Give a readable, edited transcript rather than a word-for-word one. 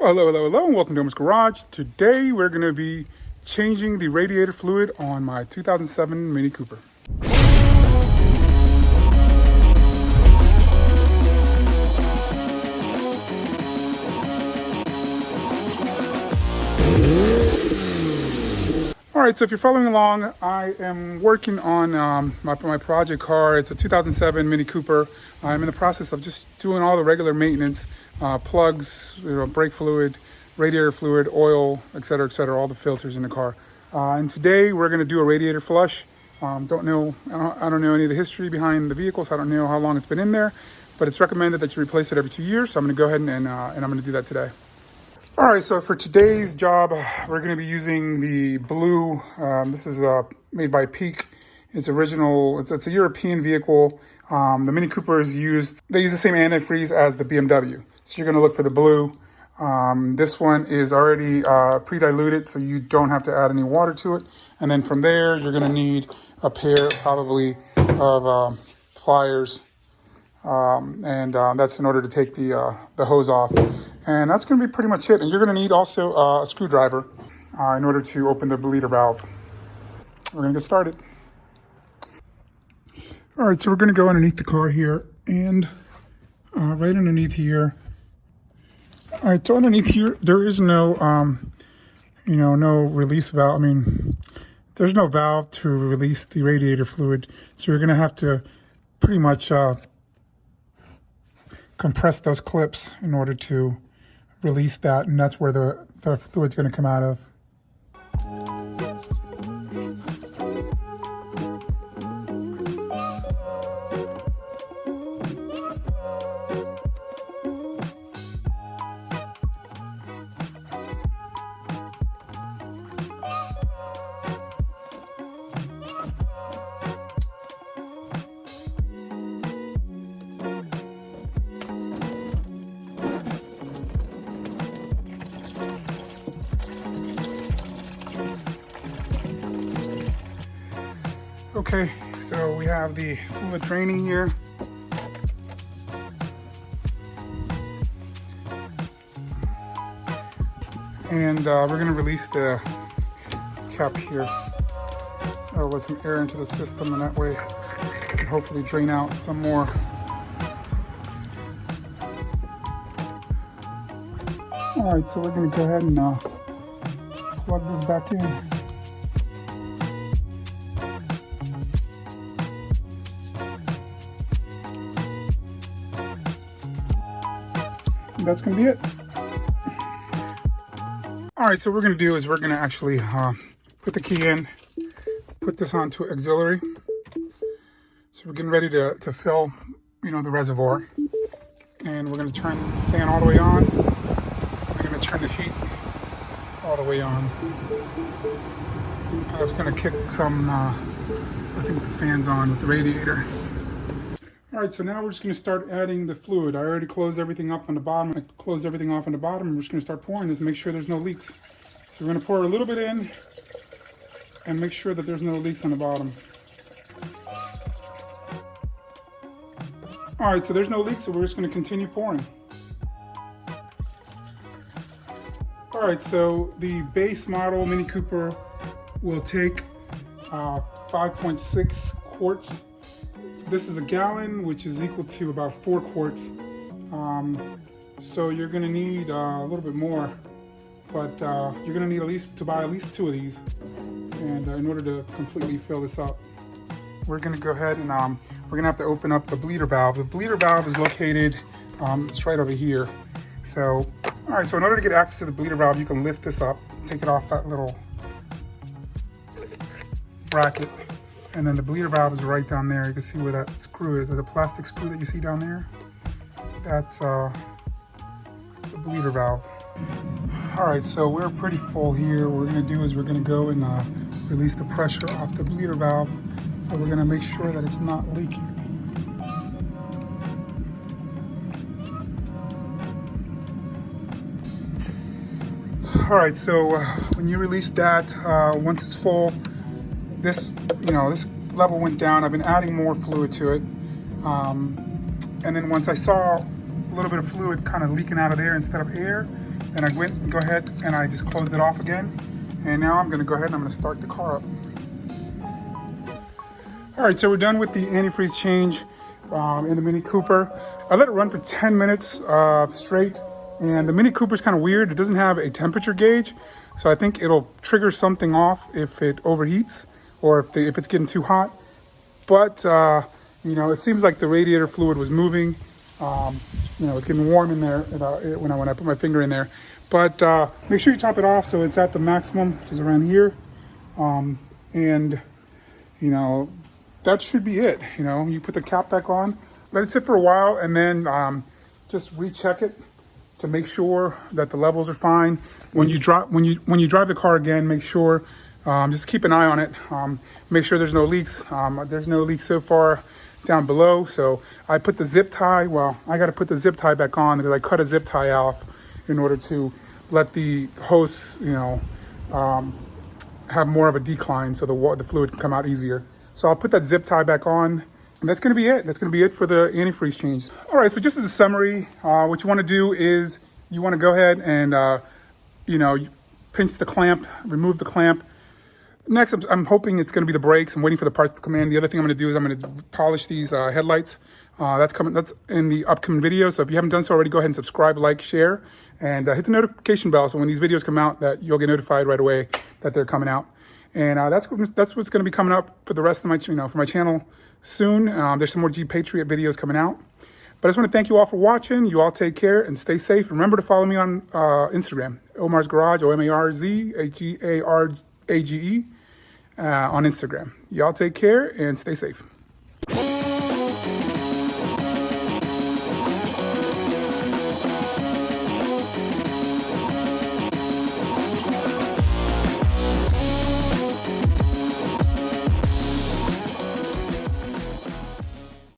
Hello, and welcome to Homer's Garage. Today we're going to be changing the radiator fluid on my 2007 Mini Cooper. Alright, so if you're following along, I am working on my project car. It's a 2007 Mini Cooper. I'm in the process of just doing all the regular maintenance, plugs, brake fluid, radiator fluid, oil, etc., all the filters in the car. And today we're going to do a radiator flush. I don't know any of the history behind the vehicle, so I don't know how long it's been in there, but it's recommended that you replace it every 2 years. So I'm going to go ahead and I'm going to do that today. All right, so for today's job, we're going to be using the blue. This is made by Peak. It's original. It's a European vehicle. The Mini Cooper they use the same antifreeze as the BMW. So you're going to look for the blue. This one is already pre-diluted, so you don't have to add any water to it. And then from there, you're going to need a pair probably of pliers. And that's in order to take the hose off. And that's going to be pretty much it. And you're going to need also a screwdriver in order to open the bleeder valve. We're going to get started. All right, so we're going to go underneath the car here and right underneath here. All right, so underneath here, there is no, no release valve. I mean, there's no valve to release the radiator fluid. So you're going to have to pretty much compress those clips in order to release that, and that's where the fluid's going to come out of. Okay, so we have the fluid draining here. And we're going to release the cap here. That'll let some air into the system, and that way it can hopefully drain out some more. All right, so we're going to go ahead and plug this back in. That's going to be it. All right, so what we're going to do is we're going to actually put the key in, put this onto auxiliary. So we're getting ready to fill, the reservoir. And we're going to turn the fan all the way on. We're going to turn the heat all the way on. That's going to kick some, I think the fan's on with the radiator. All right, so now we're just going to start adding the fluid. I already closed everything up on the bottom. I closed everything off on the bottom. We're just going to start pouring this, make sure there's no leaks. So we're going to pour a little bit in and make sure that there's no leaks on the bottom. All right, so there's no leaks, so we're just going to continue pouring. All right, so the base model Mini Cooper will take 5.6 quarts. This is a gallon, which is equal to about 4 quarts. So you're going to need a little bit more, but you're going to need to buy at least 2 of these, and in order to completely fill this up. We're going to go ahead and we're going to have to open up the bleeder valve. The bleeder valve is located, it's right over here. So, all right, so in order to get access to the bleeder valve, you can lift this up, take it off that little bracket. And then the bleeder valve is right down there. You can see where that screw is. There's a plastic screw that you see down there. That's the bleeder valve. All right, so we're pretty full here. What we're gonna do is we're gonna go and release the pressure off the bleeder valve. But we're gonna make sure that it's not leaking. All right, so when you release that, once it's full, this level went down. I've been adding more fluid to it. And then once I saw a little bit of fluid kind of leaking out of there instead of air, and I went and go ahead and I just closed it off again. And now I'm gonna go ahead and I'm gonna start the car up. All right, so we're done with the antifreeze change in the Mini Cooper. I let it run for 10 minutes straight, and the Mini Cooper's kind of weird. It doesn't have a temperature gauge, so I think it'll trigger something off if it overheats or if it's getting too hot. But you know, it seems like the radiator fluid was moving. You know, it's getting warm in there when I put my finger in there. But make sure you top it off so it's at the maximum, which is around here. And you know, that should be it. You know, you put the cap back on, let it sit for a while, and then just recheck it to make sure that the levels are fine. When you drive the car again, make sure just keep an eye on it. Make sure there's no leaks. There's no leaks so far down below. So I put the zip tie. Well, I got to put the zip tie back on because I cut a zip tie off in order to let the hose, you know, have more of a decline so the fluid can come out easier. So I'll put that zip tie back on, and that's going to be it. That's going to be it for the antifreeze change. All right, so just as a summary, what you want to do is you want to go ahead and, you know, pinch the clamp, remove the clamp. Next, I'm hoping it's going to be the brakes. I'm waiting for the parts to come in. The other thing I'm going to do is I'm going to polish these headlights. That's in the upcoming video. So if you haven't done so already, go ahead and subscribe, like, share, and hit the notification bell so when these videos come out that you'll get notified right away that they're coming out. And that's what's going to be coming up for the rest of my, for my channel soon. There's some more Jeep Patriot videos coming out. But I just want to thank you all for watching. You all take care and stay safe. Remember to follow me on Instagram, Omar's Garage, OMARZGARAGE, on Instagram. Y'all take care and stay safe.